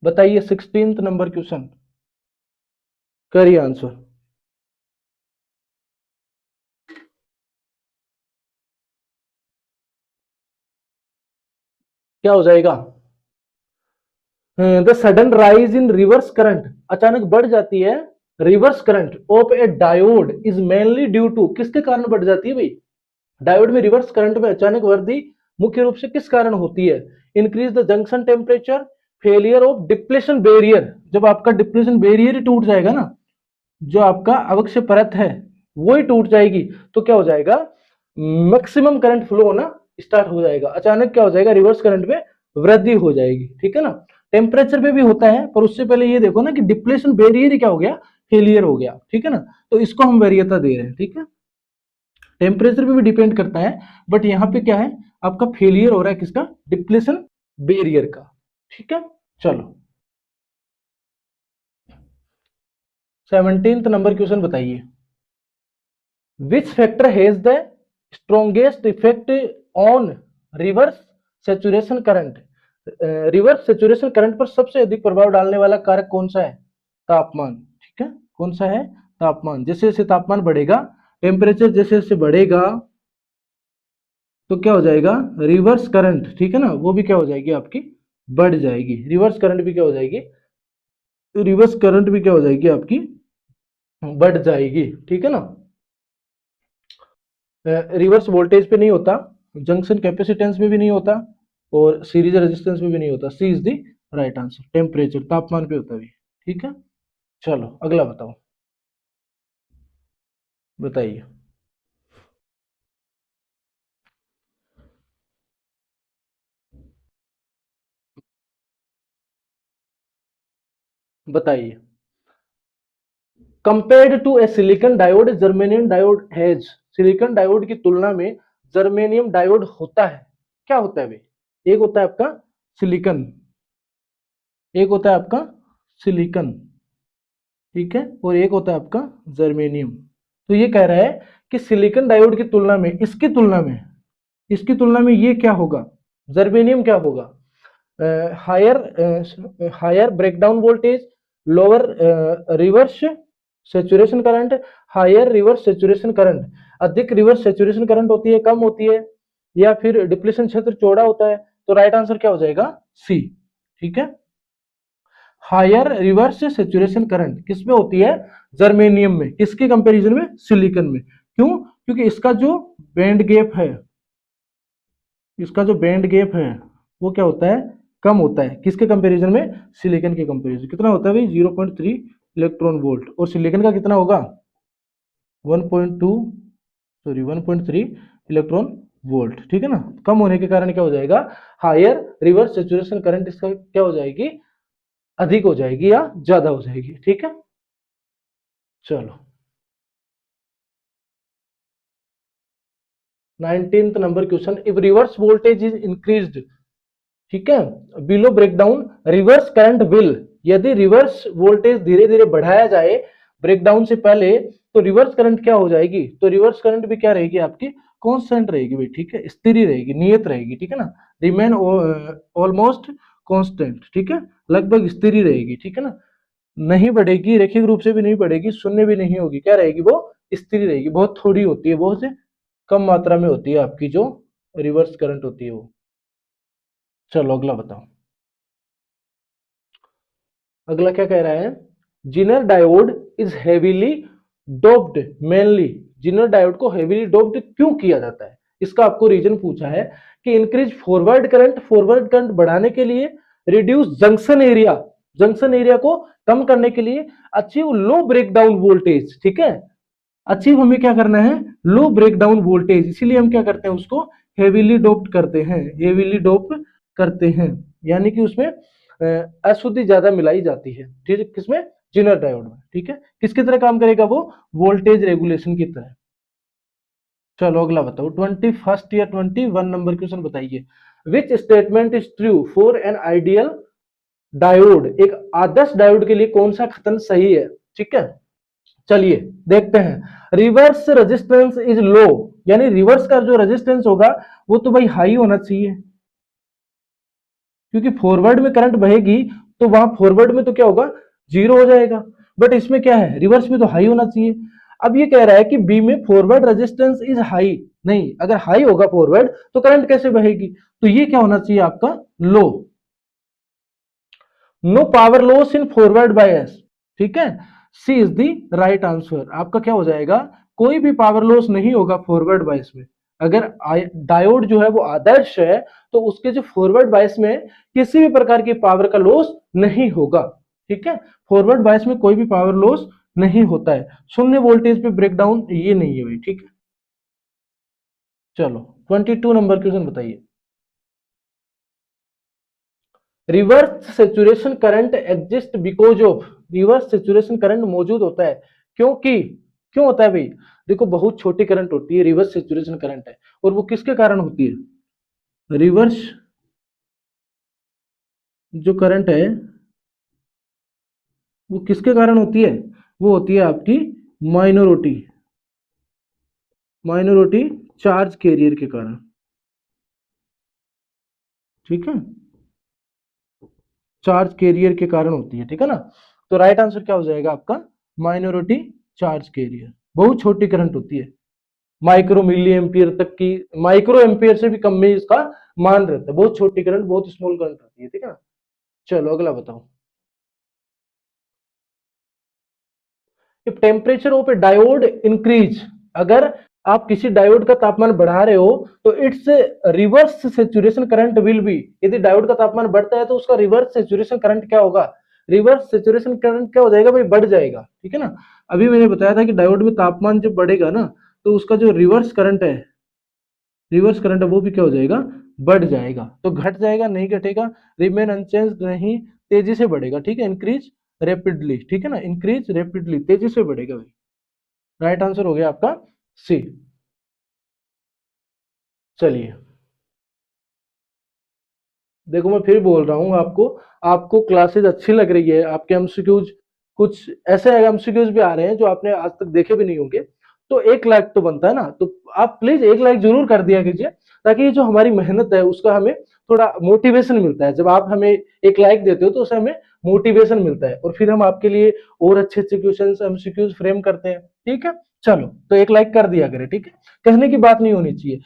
बताइए 16th नंबर क्वेश्चन, करिए आंसर। क्या हो जाएगा? The sudden rise in reverse current, अचानक बढ़ जाती है reverse current of a diode is mainly due to, किसके कारण बढ़ जाती है भाई? डायोड में रिवर्स करंट में अचानक वृद्धि मुख्य रूप से किस कारण होती है? Increase the junction temperature, failure of depletion barrier. जब आपका डिप्लेशन बैरियर ही टूट जाएगा ना, जो आपका अवक्षय परत है वो ही टूट जाएगी, तो क्या हो जाएगा? मैक्सिमम करंट फ्लो होना स्टार्ट हो जाएगा। अचानक क्या हो जाएगा? रिवर्स करंट में वृद्धि हो जाएगी। ठीक है ना? टेम्परेचर पे भी होता है, पर उससे पहले ये देखो ना कि डिप्लेशन बैरियर ही क्या हो गया? फेलियर हो गया। ठीक है ना? तो इसको हम वरीयता दे रहे हैं। ठीक है, टेम्परेचर पे भी डिपेंड करता है, बट यहाँ पे क्या है? आपका फेलियर हो रहा है किसका? डिप्लेशन बैरियर का। ठीक है, चलो 17th नंबर क्वेश्चन बताइए। Which factor has the strongest effect on reverse saturation current? Reverse saturation current पर सबसे अधिक प्रभाव डालने वाला कारक कौन सा है? तापमान। ठीक है, कौन सा है? तापमान। जैसे जैसे तापमान बढ़ेगा, टेम्परेचर जैसे जैसे बढ़ेगा, तो क्या हो जाएगा? रिवर्स करंट, ठीक है ना, वो भी क्या हो जाएगी आपकी? बढ़ जाएगी। रिवर्स करंट भी क्या हो जाएगी? रिवर्स करंट भी क्या हो जाएगी आपकी? बढ़ जाएगी। ठीक है ना? रिवर्स वोल्टेज पे नहीं होता, जंक्शन कैपेसिटेंस में भी नहीं होता, और सीरीज रेजिस्टेंस में भी नहीं होता। C is the right answer. Temperature, तापमान पे होता है। ठीक है, चलो अगला बताओ, बताइए। बताइए, compared to a silicon diode germanium diode has, silicon diode की तुलना में जर्मेनियम डायोड होता है, क्या होता है भाई? एक होता है आपका सिलिकॉन, एक होता है आपका सिलिकॉन, ठीक है, और एक होता है आपका जर्मेनियम। तो ये कह रहा है कि सिलिकॉन डायोड की तुलना में, इसकी तुलना में, इसकी तुलना में ये क्या होगा? जर्मेनियम क्या होगा? Higher higher breakdown voltage, lower reverse saturation current, higher reverse saturation current, अधिक रिवर्स सेचुरेशन करंट होती है, कम होती है, या फिर डिप्लीशन क्षेत्र चौड़ा होता है। तो राइट आंसर क्या हो जाएगा? सी। ठीक है, हायर रिवर्स सेचुरेशन करंट किस में होती है? जर्मेनियम में। किसके कंपैरिजन में? सिलिकॉन में। क्यों? क्योंकि इसका जो बैंड गैप है, इसका जो बैंड गैप है वो क्या होता है? कम होता है। किसके कंपैरिजन में? सिलिकॉन के कंपैरिजन। कितना होता है भाई? 0.3 इलेक्ट्रॉन वोल्ट। और सिलिकॉन का कितना होगा? 1.2 सॉरी 1.3 इलेक्ट्रॉन वोल्ट। ठीक है ना, कम होने के कारण क्या हो जाएगा? हायर रिवर्स सेचुरेशन करंट इसका क्या हो जाएगी? अधिक हो जाएगी या ज्यादा हो जाएगी। ठीक है, चलो 19th number question, if reverse voltage is increased, ठीक है, below breakdown reverse current will, यदि रिवर्स वोल्टेज धीरे धीरे बढ़ाया जाए ब्रेकडाउन से पहले, तो रिवर्स करंट क्या हो जाएगी? तो रिवर्स करंट भी क्या रहेगी आपकी? कांस्टेंट रहेगी भाई। ठीक है, स्थिर ही रहेगी, नियत रहेगी। ठीक है ना, रिमेन ऑलमोस्ट कांस्टेंट। ठीक है, लगभग स्थिर ही रहेगी। ठीक है ना, नहीं बढ़ेगी, रैखिक रूप से भी नहीं बढ़ेगी, शून्य भी नहीं होगी। क्या रहेगी? वो स्थिर ही रहेगी। बहुत थोड़ी होती है, बहुत कम मात्रा में होती है आपकी जो रिवर्स करंट होती है वो। चलो अगला बताओ। अगला क्या कह रहा है? Zener diode is heavily doped mainly, zener diode को हेवीली डोप्ड क्यों किया जाता है? इसका आपको रीजन पूछा है कि इंक्रीज फॉरवर्ड करंट बढ़ाने के लिए, reduce junction area, junction area को कम करने के लिए, अचीव लो ब्रेकडाउन वोल्टेज। ठीक है, अचीव हमें क्या करना है? लो ब्रेकडाउन वोल्टेज, इसीलिए हम क्या करते हैं? उसको हेवीली डोप्ड करते हैं, हेवीली डोप करते हैं, यानी कि उसमें अशुद्धि ज्यादा मिलाई जाती है। ठीक है, किसमें? जिनर डायोड में। ठीक है, किसकी तरह काम करेगा वो? वोल्टेज रेगुलेशन की तरह। चलो अगला बताओ, 21st या 21 नंबर क्वेश्चन बताइए। Which statement is true for an ideal diode, एक आदर्श डायोड के लिए कौन सा कथन सही है? ठीक है, चलिए देखते हैं। रिवर्स रेजिस्टेंस इज लो, यानी रिवर्स का जो रेजिस्टेंस होगा वो तो भाई हाई होना चाहिए, क्योंकि फॉरवर्ड में करंट बहेगी तो वहां फॉरवर्ड में तो क्या होगा? जीरो हो जाएगा। बट इसमें क्या है? रिवर्स में तो हाई होना चाहिए। अब ये कह रहा है कि बी में फॉरवर्ड रेजिस्टेंस इज हाई, नहीं, अगर हाई होगा फॉरवर्ड तो करंट कैसे बहेगी? तो ये क्या होना चाहिए आपका? Low. No power loss in forward bias. ठीक है, C is the right answer. आपका क्या हो जाएगा? कोई भी पावर लॉस नहीं होगा फॉरवर्ड बायस में। अगर डायोड जो है वो आदर्श है तो उसके जो फॉरवर्ड बायस में किसी भी प्रकार की पावर का लॉस नहीं होगा। ठीक है, फॉरवर्ड बायस में कोई भी पावर लॉस नहीं होता है। शून्य वोल्टेज पे ब्रेकडाउन ये नहीं है भाई। ठीक है, चलो 22 नंबर क्वेश्चन बताइए। Reverse saturation current exist because of, reverse saturation current मौजूद होता है क्योंकि, क्यों होता है भाई? देखो बहुत छोटी करंट होती है, रिवर्स सेचुरेशन करंट है, और वो किसके कारण होती है? रिवर्स जो करंट है वो किसके कारण होती है? वो होती है आपकी माइनॉरिटी, माइनॉरिटी चार्ज कैरियर के कारण। ठीक है, चार्ज कैरियर के कारण होती है। ठीक है ना, तो राइट आंसर क्या हो जाएगा आपका? Minority charge carrier. बहुत छोटी करंट होती है, माइक्रो मिली एम्पियर तक की, माइक्रो एम्पियर से भी कम में इसका मान रहता है। बहुत छोटी करंट, बहुत स्मॉल करंट होती है। ठीक है ना, चलो अगला बताओ। If temperature of a diode increase, अगर आप किसी डायोड का तापमान बढ़ा रहे हो तो it's reverse saturation current will be, यदि डायोड का तापमान बढ़ता है तो उसका रिवर्स सेचुरेशन करंट क्या होगा? रिवर्स सेचुरेशन करंट क्या हो जाएगा भाई? बढ़ जाएगा। ठीक है ना, अभी मैंने बताया था कि डायोड में तापमान जब बढ़ेगा ना तो उसका जो रिवर्स करंट है, रिवर्स करंट है वो भी क्या हो जाएगा? बढ़ जाएगा। तो घट जाएगा, नहीं घटेगा, रिमेन अनचेंज नहीं, तेजी से बढ़ेगा। ठीक है, इंक्रीज रैपिडली। ठीक है ना, इंक्रीज रैपिडली, तेजी से बढ़ेगा भाई। राइट आंसर हो गया आपका सी। चलिए देखो मैं फिर बोल रहा हूँ आपको, आपको क्लासेस अच्छी लग रही है, आपके एमसीक्यूज कुछ ऐसे एमसीक्यूज भी आ रहे हैं जो आपने आज तक देखे भी नहीं होंगे, तो 1 लाख तो बनता है ना, तो आप प्लीज 1 लाख जरूर कर दिया कीजिए, ताकि ये जो हमारी मेहनत है उसका हमें थोड़ा मोटिवेशन मिलता है। जब आप हमें एक लाइक देते हो तो उससे हमें मोटिवेशन मिलता है और फिर हम आपके लिए और अच्छे अच्छे क्वेश्चन एमसीक्यूज फ्रेम करते हैं। ठीक है, चलो तो एक लाइक कर दिया करें। ठीक है, कहने की बात नहीं होनी चाहिए,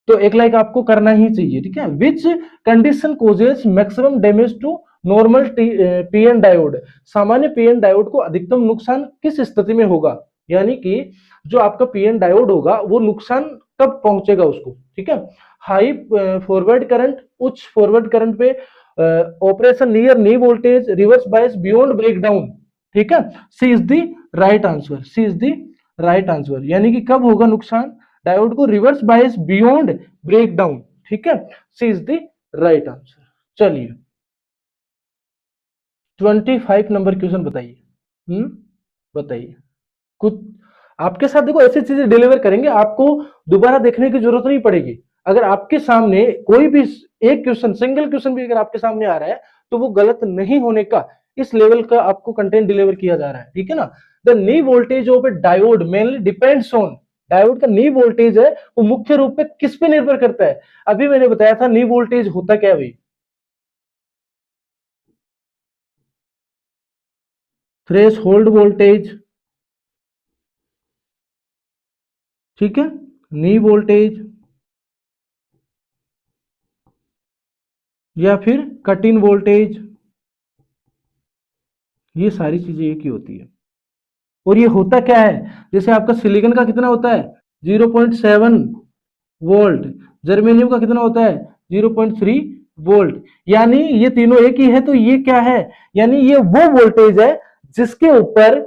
तो एक लाइक आपको करना ही चाहिए। ठीक है, which condition causes maximum damage to normal PN diode, सामान्य पीएन डायोड को अधिकतम नुकसान किस स्थिति में होगा, यानी कि जो आपका पीएन डायोड होगा वो नुकसान कब पहुंचेगा उसको। ठीक है, हाई फॉरवर्ड करंट, उच्च फॉरवर्ड करंट पे, operation near knee voltage, reverse bias, beyond breakdown. ठीक है, C is the right answer, C is the right answer, यानी कि कब होगा नुकसान डायोड को, रिवर्स बायस, बियॉन्ड ब्रेकडाउन। ठीक है, C is the right answer. चलिए 25 नंबर क्वेश्चन बताइए। बताइए कुछ आपके साथ, देखो ऐसी चीजें डिलीवर करेंगे, आपको दोबारा देखने की जरूरत नहीं पड़ेगी। अगर आपके सामने कोई भी एक क्वेश्चन, सिंगल क्वेश्चन भी अगर आपके सामने आ रहा है तो वो गलत नहीं होने का, इस लेवल का आपको कंटेंट डिलीवर किया जा रहा है। ठीक है ना, the knee voltage of a diode mainly depends on, diode का नी वोल्टेज है वो मुख्य रूप में किस पे निर्भर करता है। अभी मैंने बताया था नी वोल्टेज होता क्या है भाई, थ्रेश होल्ड वोल्टेज। ठीक है, नी वोल्टेज या फिर कट इन वोल्टेज, ये सारी चीजें एक ही होती है। और ये होता क्या है, जैसे आपका सिलिकॉन का कितना होता है 0.7 वोल्ट, जर्मेनियम का कितना होता है 0.3 वोल्ट, यानी ये तीनों एक ही है। तो ये क्या है, यानी ये वो वोल्टेज है जिसके ऊपर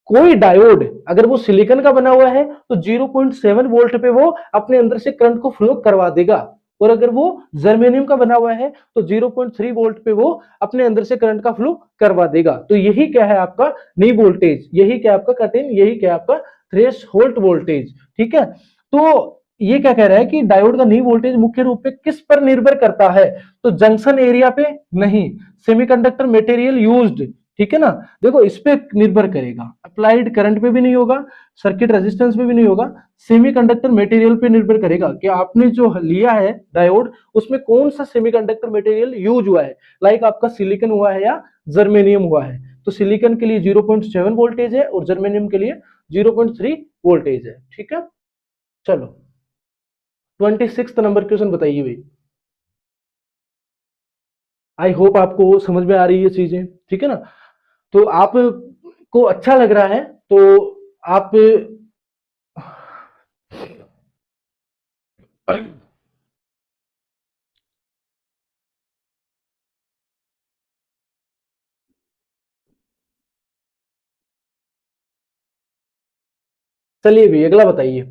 कोई डायोड, अगर वो सिलिकॉन का बना हुआ है तो 0.7 वोल्ट पे वो अपने अंदर से करंट को फ्लो करवा देगा, और अगर वो जर्मेनियम का बना हुआ है तो 0.3 वोल्ट पे वो अपने अंदर से करंट का फ्लो करवा देगा। तो यही क्या है आपका नी वोल्टेज, यही क्या आपका कट इन, यही क्या आपका थ्रेश होल्ड वोल्टेज। ठीक है, तो ये क्या कह रहा है कि डायोड का नी वोल्टेज मुख्य रूप से किस पर निर्भर करता है, तो जंक्शन एरिया पे नहीं, सेमीकंडक्टर मटेरियल यूज्ड। ठीक है ना, देखो इस पे निर्भर करेगा, अप्लाइड करंट पे भी नहीं होगा, सर्किट रेजिस्टेंस पे भी नहीं होगा, सेमीकंडक्टर मटेरियल पे निर्भर करेगा कि आपने जो लिया है डायोड उसमें कौन सा सेमीकंडक्टर मटेरियल यूज हुआ है, लाइक आपका सिलिकॉन हुआ है या जर्मेनियम हुआ है। तो सिलिकॉन के लिए 0.7 वोल्टेज है और जर्मेनियम के लिए 0.3 वोल्टेज है। ठीक है, चलो 26 नंबर क्वेश्चन बताइए भाई। आई होप आपको समझ में आ रही है चीजें। ठीक है ना, तो आप को अच्छा लग रहा है तो आप चलिए भी अगला बताइए।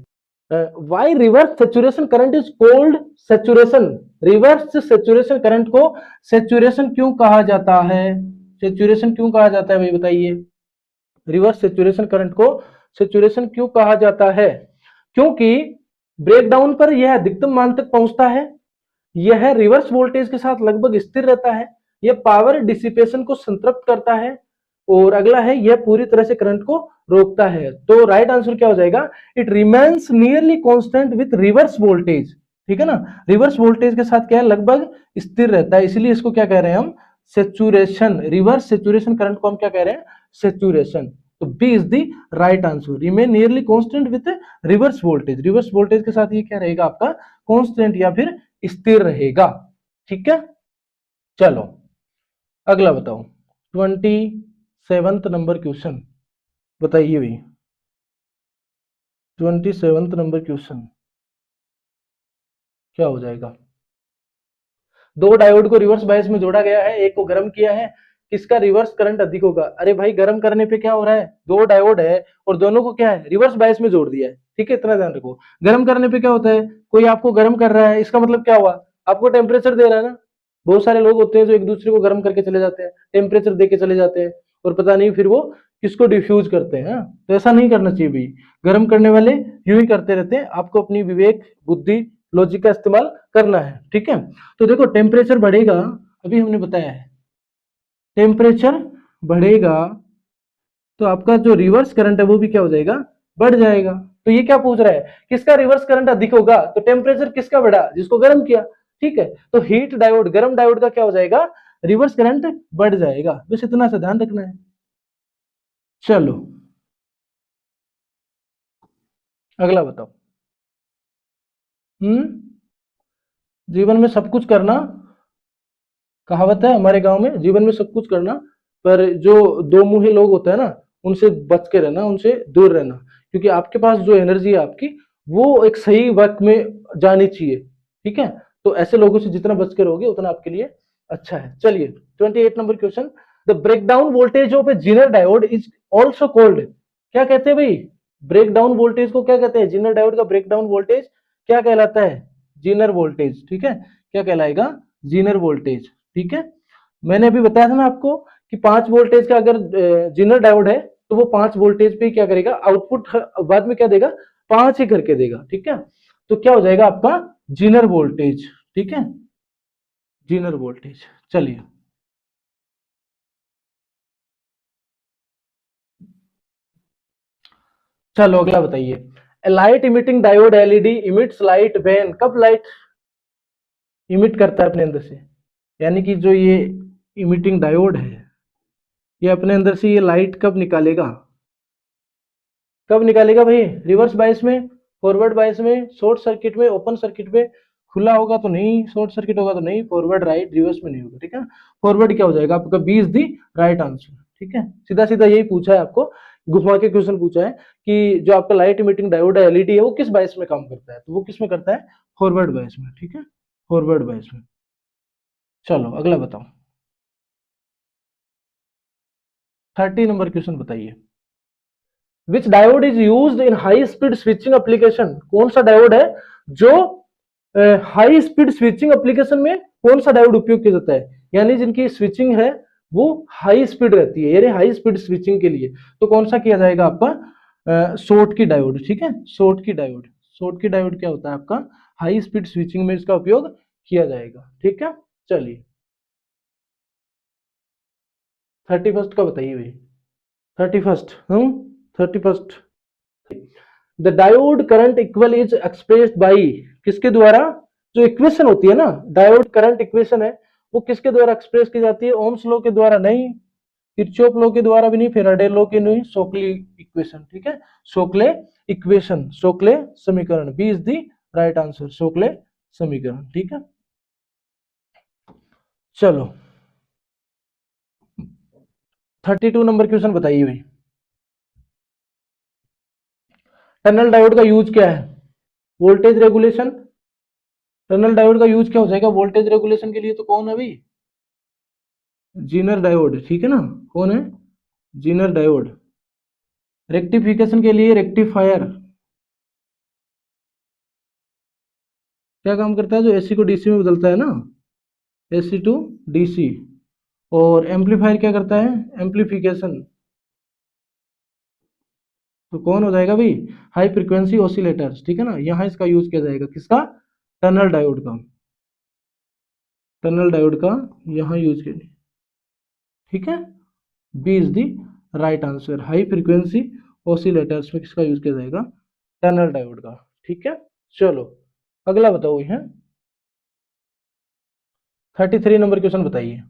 Why reverse saturation current is called saturation, reverse saturation current को सेचुरेशन क्यों कहा जाता है, सेचुरेशन क्यों कहा जाता है भाई बताइए। रिवर्स सेचुरेशन करंट को सेचुरेशन क्यों कहा जाता है, क्योंकि ब्रेकडाउन पर यह अधिकतम मान तक पहुंचता है, यह रिवर्स वोल्टेज के साथ लगभग स्थिर रहता है, यह पावर डिसिपेशन को संतृप्त करता है, और अगला है यह पूरी तरह से करंट को रोकता है। तो राइट आंसर क्या हो जाएगा, it remains nearly constant with reverse voltage. ठीक है ना, रिवर्स वोल्टेज के साथ क्या है लगभग स्थिर रहता है, इसलिए इसको क्या कह रहे हैं हम सेचुरेशन, रिवर्स सेचुरेशन करंट को हम क्या कह रहे हैं सेचुरेशन। तो B is the right answer, remain nearly constant with reverse voltage, reverse voltage के साथ ये क्या रहेगा आपका कांस्टेंट या फिर स्थिर रहेगा। ठीक है, चलो अगला बताओ 27 नंबर क्वेश्चन बताइए भाई। 27 नंबर क्वेश्चन क्या हो जाएगा, दो डायोड को रिवर्स बायस में जोड़ा गया है, एक को गर्म किया है, किसका रिवर्स करंट अधिक होगा। अरे भाई गर्म करने पे क्या हो रहा है, दो डायोड है और दोनों को क्या है रिवर्स बायस में जोड़ दिया है। ठीक है, इतना ध्यान रखो। गर्म करने पे क्या होता है, कोई आपको गर्म कर रहा है, इसका मतलब क्या हुआ, आपको टेम्परेचर दे रहा है ना। बहुत सारे लोग होते हैं जो एक दूसरे को गर्म करके चले जाते हैं, टेम्परेचर दे के चले जाते हैं, और पता नहीं फिर वो किसको डिफ्यूज करते हैं। तो ऐसा नहीं करना चाहिए भाई, गर्म करने वाले यूं ही करते रहते हैं, आपको अपनी विवेक बुद्धि लॉजिक का इस्तेमाल करना है। ठीक है, तो देखो टेम्परेचर बढ़ेगा, अभी हमने बताया है टेम्परेचर बढ़ेगा तो आपका जो रिवर्स करंट है वो भी क्या हो जाएगा बढ़ जाएगा। तो ये क्या पूछ रहा है, किसका रिवर्स करंट अधिक होगा, तो टेम्परेचर किसका बढ़ा जिसको गर्म किया, ठीक है, तो हीट डायोड, गर्म डायोड का क्या हो जाएगा, रिवर्स करंट बढ़ जाएगा। बस इतना सा ध्यान रखना है। चलो अगला बताओ। जीवन में सब कुछ करना, कहावत है हमारे गांव में, जीवन में सब कुछ करना, पर जो दो मुंहे लोग होते हैं ना, उनसे बच के रहना, उनसे दूर रहना, क्योंकि आपके पास जो एनर्जी है आपकी, वो एक सही वक्त में जानी चाहिए। ठीक है, तो ऐसे लोगों से जितना बच के रहोगे उतना आपके लिए अच्छा है। चलिए 28 number question, the breakdown voltage of A Zener diode is also called, क्या कहते हैं भाई, ब्रेकडाउन वोल्टेज को क्या कहते हैं, जीनर डायोड का ब्रेकडाउन वोल्टेज क्या कहलाता है, जीनर वोल्टेज। ठीक है, क्या कहलाएगा, जीनर वोल्टेज। ठीक है, मैंने अभी बताया था ना आपको कि 5 वोल्टेज का अगर जीनर डायोड है तो वो 5 वोल्टेज पे क्या करेगा, आउटपुट बाद में क्या देगा, 5 ही करके देगा। ठीक है, तो क्या हो जाएगा आपका जीनर वोल्टेज। ठीक है, जीनर वोल्टेज। चलिए चलो अगला बताइए, light emitting diode LED emits light when, कब लाइट इमिट करता है अपने अंदर से, यानी कि जो ये इमिटिंग डायोड है ये अपने अंदर से ये लाइट कब निकालेगा, कब निकालेगा भाई, रिवर्स बायस में, फॉरवर्ड बायस में, शॉर्ट सर्किट में, ओपन सर्किट में, खुला होगा तो नहीं, शॉर्ट सर्किट होगा तो नहीं, फॉरवर्ड राइट रिवर्स में नहीं होगा। ठीक है, फॉरवर्ड क्या हो जाएगा आपका, B is the right answer. ठीक है, सीधा सीधा यही पूछा है आपको, घुमा के क्वेश्चन पूछा है कि जो आपका लाइट इमिटिंग डायोड है एलईडी है वो किस बायस में काम करता है, तो वो किस में करता है, फॉरवर्ड बायस में। ठीक है, फॉरवर्ड बायस में। चलो अगला बताओ, 30 नंबर क्वेश्चन बताइए, which diode is used in high speed switching application, कौन सा डायोड है जो हाई स्पीड स्विचिंग एप्लीकेशन में, कौन सा डायोड उपयोग किया जाता है, यानी जिनकी स्विचिंग है वो हाई स्पीड रहती है, यानी हाई स्पीड स्विचिंग के लिए तो कौन सा किया जाएगा आपका, शॉर्ट की डायोड। ठीक है, शॉर्ट की डायोड, शॉर्ट की डायोड क्या होता है आपका, हाई स्पीड स्विचिंग में इसका उपयोग किया जाएगा। ठीक है, चलिए 31st का बताइए भाई, 31st, 31st, the diode current equal is expressed by, किसके द्वारा, जो इक्वेशन होती है ना, डायोड करंट इक्वेशन है वो किसके द्वारा एक्सप्रेस की जाती है, ओम्स लॉ के द्वारा नहीं, किरचॉफ लॉ के द्वारा भी नहीं, फेराडे लॉ के नहीं, शोकले इक्वेशन। ठीक है, शोकले इक्वेशन, शोकले समीकरण, B is the right answer, Shockley समीकरण। ठीक है, चलो 32 नंबर क्वेश्चन बताइए भाई, टनल डायोड का यूज क्या है, वोल्टेज रेगुलेशन, टनल डायोड का यूज क्या हो जाएगा वोल्टेज रेगुलेशन के लिए, तो कौन है भाई, जीनर डायोड। ठीक है ना, कौन है, जीनर डायोड। रेक्टिफिकेशन के लिए रेक्टिफायर, क्या काम करता है, जो एसी को डीसी में बदलता है ना, एसी टू डीसी। और एम्पलीफायर क्या करता है, एम्पलीफिकेशन, तो कौन हो जाएगा भाई, हाई फ्रीक्वेंसी ऑसिलेटर्स। ठीक है ना, यहां इसका यूज किया जाएगा, किसका, टनल डायोड का, टनल डायोड का यहां यूज किया। ठीक है, B is the right answer, high frequency oscillators में किसका यूज किया जाएगा, टनल डायोड का। ठीक है, चलो अगला बताओ, है 33 नंबर क्वेश्चन बताइए।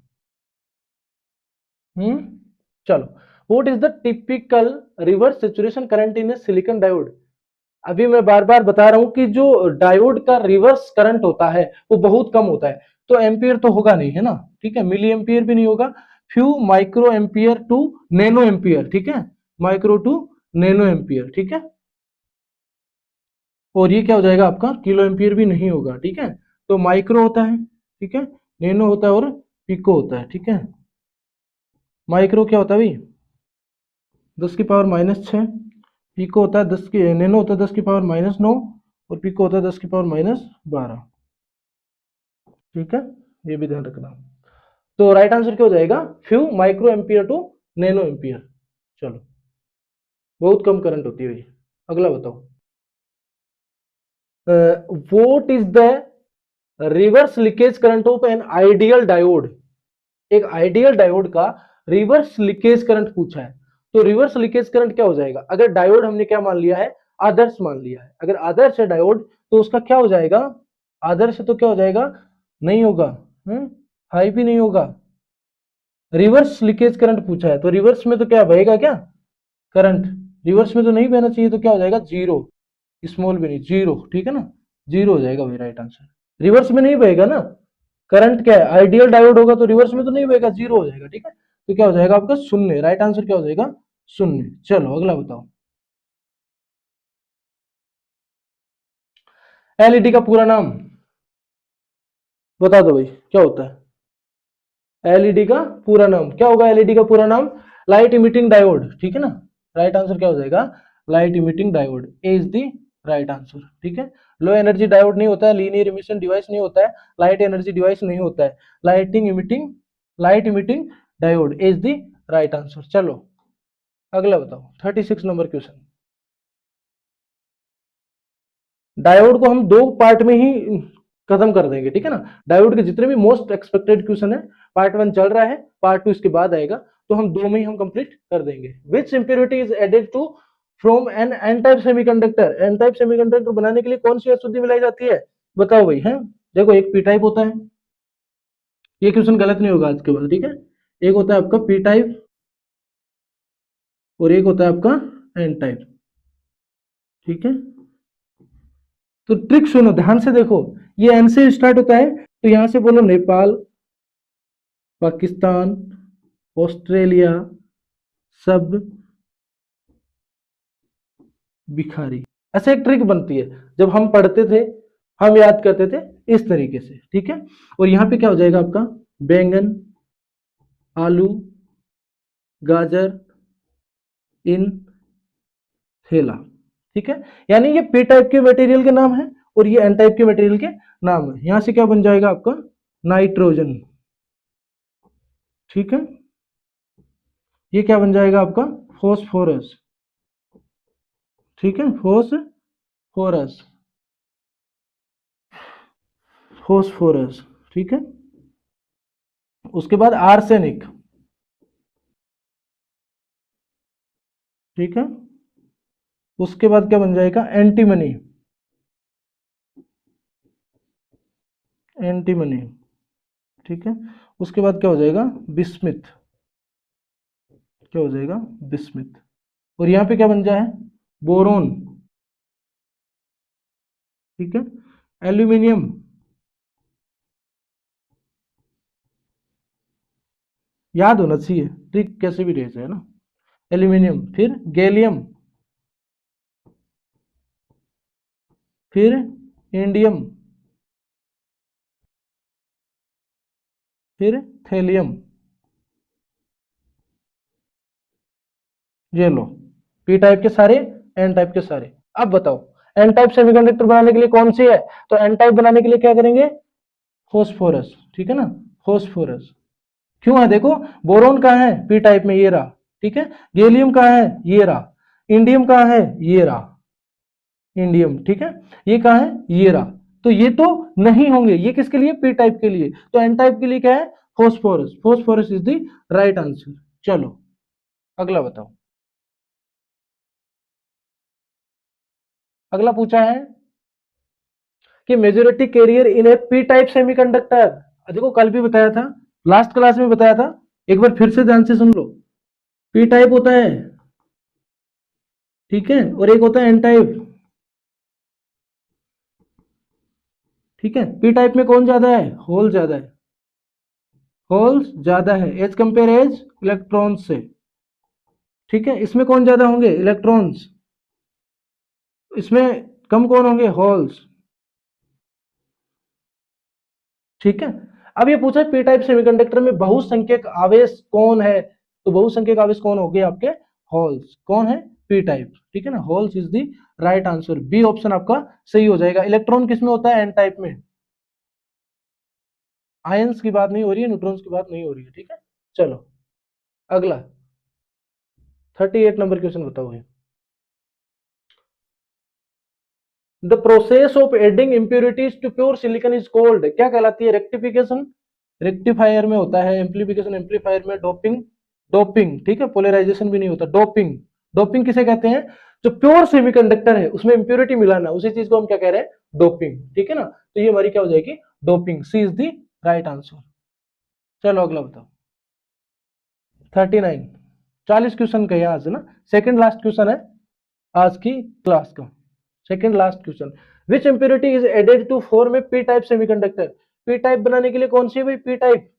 चलो, what is the typical reverse saturation current in A silicon diode, अभी मैं बार बार बता रहा हूं कि जो डायोड का रिवर्स करंट होता है वो बहुत कम होता है, तो एम्पियर तो होगा नहीं, है ना। ठीक है, मिली एम्पियर भी नहीं होगा, few micro ampere to nano ampere. ठीक है, माइक्रो टू नैनो एम्पियर। ठीक है, और ये क्या हो जाएगा आपका, किलो एम्पियर भी नहीं होगा। ठीक है, तो माइक्रो होता है, ठीक है, नैनो होता है और पिको होता है। ठीक है, माइक्रो क्या होता है भाई, 10⁻⁻6, पिको होता है 10 की, नैनो होता है 10⁻⁹ और पिको होता है 10⁻12। ठीक है, ये भी ध्यान रखना। तो राइट आंसर क्या हो जाएगा, few micro ampere to nano ampere. चलो, बहुत कम करंट होती है भाई। अगला बताओ, what is the reverse leakage current of an ideal diode, एक आइडियल डायोड का रिवर्स लीकेज करंट पूछा है, तो रिवर्स लीकेज करंट क्या हो जाएगा, अगर डायोड हमने क्या मान लिया है, आदर्श मान लिया है, अगर आदर्श है डायोड तो उसका क्या हो जाएगा, आदर्श तो क्या हो जाएगा, नहीं होगा, हाई भी नहीं होगा। रिवर्स लीकेज करंट पूछा है, तो रिवर्स में तो क्या बहेगा, क्या करंट रिवर्स में तो नहीं बहना चाहिए, तो क्या हो जाएगा, जीरो, स्मॉल भी नहीं, जीरो, ठीक है ना, जीरो हो जाएगा भाई राइट आंसर। रिवर्स में नहीं बहेगा ना, करंट क्या है, आइडियल डायोड होगा तो रिवर्स में तो नहीं बहेगा, जीरो हो जाएगा, ठीक है। तो क्या हो जाएगा आपका शून्य, राइट आंसर क्या हो जाएगा, शून्य। चलो अगला बताओ। एलईडी का पूरा नाम बता दो भाई, क्या होता है एलईडी का पूरा नाम, क्या होगा एलईडी का पूरा नाम, लाइट इमिटिंग डायोड, ठीक है ना। राइट आंसर क्या हो जाएगा, light emitting diode, A is the right answer, ठीक है। लो एनर्जी डायोड नहीं होता है, लीनियर इमिशन डिवाइस नहीं होता है, लाइट एनर्जी डिवाइस नहीं होता है, light emitting diode is the right answer. चलो अगला बताओ, 36 नंबर क्वेश्चन। डायोड को हम दो पार्ट में ही खत्म कर देंगे, ठीक है ना। डायोड के जितने भी मोस्ट एक्सपेक्टेड क्वेश्चन है, पार्ट 1 चल रहा है, पार्ट 2 इसके बाद आएगा, तो हम दो में ही हम कंप्लीट कर देंगे। Which impurity is added to from N N type semiconductor, N type semiconductor बनाने के लिए कौन सी अशुद्धि मिलाई जाती है, बताओ भाई, है। देखो एक पी टाइप होता है, ये क्वेश्चन गलत नहीं होगा आज के बाद, ठीक है। एक होता है आपका पी टाइप और एक होता है आपका एन टाइप, ठीक है। तो ट्रिक सुनो ध्यान से, देखो ये एन से स्टार्ट होता है, तो यहां से बोलो नेपाल, पाकिस्तान, ऑस्ट्रेलिया, सब भिखारी। ऐसे एक ट्रिक बनती है, जब हम पढ़ते थे हम याद करते थे इस तरीके से, ठीक है। और यहां पे क्या हो जाएगा आपका, बैंगन, आलू, गाजर, इन, थेला, ठीक है। यानी ये पी टाइप के मटेरियल के नाम है और ये एन टाइप के मटेरियल के नाम है। यहां से क्या बन जाएगा आपका, नाइट्रोजन, ठीक है। ये क्या बन जाएगा आपका, फॉस्फोरस, ठीक है, फॉस्फोरस, फॉस्फोरस, ठीक है। उसके बाद आर्सेनिक, ठीक है। उसके बाद क्या बन जाएगा, एंटीमनी, एंटीमनी, ठीक है। उसके बाद क्या हो जाएगा, बिस्मिथ, क्या हो जाएगा, बिस्मिथ। और यहां पे क्या बन जाए, बोरोन, ठीक है। एल्यूमिनियम, याद होना चाहिए, ट्रिक कैसे भी रह जाए ना। एल्यूमिनियम, फिर गैलियम, फिर इंडियम, फिर थेलियम, ये लो पी टाइप के सारे, एन टाइप के सारे। अब बताओ एन टाइप सेमीकंडक्टर बनाने के लिए कौन सी है, तो एन टाइप बनाने के लिए क्या करेंगे, फॉस्फोरस, ठीक है ना, फॉस्फोरस। क्यों है देखो, बोरोन कहाँ है, पी टाइप में, ये रहा, ठीक है। गैलियम कहाँ है, ये रहा। इंडियम कहाँ है, ये रहा, इंडियम, ठीक है। ये कहाँ है, ये रहा। तो ये तो नहीं होंगे, ये किसके लिए, पी टाइप के लिए। तो एन टाइप के लिए क्या है, phosphorus, phosphorus is the right answer. चलो अगला बताओ। अगला पूछा है कि majority carrier in a P type semiconductor. देखो कल भी बताया था, लास्ट क्लास में बताया था, एक बार फिर से ध्यान से सुन लो। पी टाइप होता है, ठीक है, और एक होता है एन टाइप, ठीक है। पी टाइप में कौन ज्यादा है, होल ज्यादा है, होल्स ज्यादा है एज कंपेयर एज इलेक्ट्रॉन्स से, ठीक है। इसमें कौन ज्यादा होंगे, इलेक्ट्रॉन्स, इसमें कम कौन होंगे, होल्स, ठीक है। अब ये पूछा पी टाइप सेमीकंडक्टर में बहुसंख्यक आवेश कौन है, तो बहुसंख्यक आवेश कौन हो गए आपके, होल्स, कौन है, पी टाइप, ठीक है ना। Holes is the right answer, B option आपका सही हो जाएगा। इलेक्ट्रॉन किसमें होता है, एन टाइप में। आयंस की बात नहीं हो रही है, न्यूट्रॉन्स की बात नहीं हो रही है, ठीक है। चलो अगला 38 नंबर क्वेश्चन बताओ। The process of adding impurities to pure silicon is called, क्या कहलाती है, रेक्टिफिकेशन, रेक्टिफायर में होता है, एम्प्लीफिकेशन, एम्पलीफायर में डोपिंग, डोपिंग, ठीक है। पोलराइजेशन भी नहीं होता, डोपिंग, डोपिंग किसे कहते हैं, जो प्योर सेमीकंडक्टर है उसमें इंप्योरिटी मिलाना, उसी चीज को हम क्या कह रहे हैं, डोपिंग, ठीक है ना। तो ये हमारी क्या हो जाएगी, doping, C is the right answer. चलो अगला बताओ। 39, 40 क्वेश्चन का है आज ना, सेकंड लास्ट क्वेश्चन है आज की क्लास का, second last question. Which impurity is added to form a P type semiconductor? P type बनाने के लिए कौन सी है भाई पी टाइप?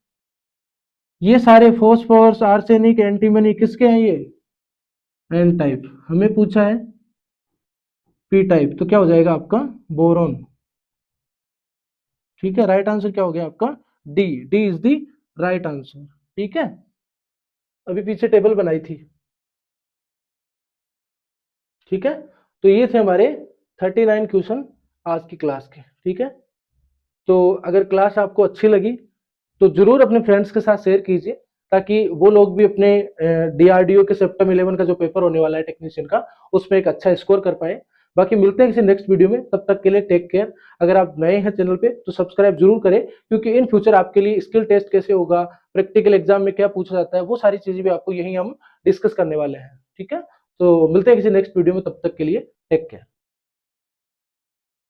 ये सारे फॉस्फोरस, आर्सेनिक, एंटीमनी किसके हैं? ये एन टाइप। हमें पूछा है पी टाइप, तो क्या हो जाएगा आपका बोरॉन। ठीक है, राइट आंसर क्या हो गया आपका? D, D is the right answer. ठीक है, अभी पीछे टेबल बनाई थी। ठीक है, तो ये थे हमारे 39 क्वेश्चन आज की क्लास के। ठीक है, तो अगर क्लास आपको अच्छी लगी तो जरूर अपने फ्रेंड्स के साथ शेयर कीजिए, ताकि वो लोग भी अपने डीआरडीओ के सेप्टेम्बर 11 का जो पेपर होने वाला है टेक्नीशियन का, उसमें एक अच्छा स्कोर कर पाए। बाकी मिलते हैं किसी नेक्स्ट वीडियो में, तब तक के लिए टेक केयर। अगर आप नए हैं चैनल पे तो सब्सक्राइब जरूर करें, क्योंकि इन फ्यूचर आपके लिए स्किल टेस्ट कैसे होगा, प्रैक्टिकल एग्जाम में क्या पूछा जाता है, वो सारी चीजें भी आपको यही हम डिस्कस करने वाले हैं। ठीक है, तो मिलते हैं किसी नेक्स्ट वीडियो में, तब तक के लिए टेक केयर।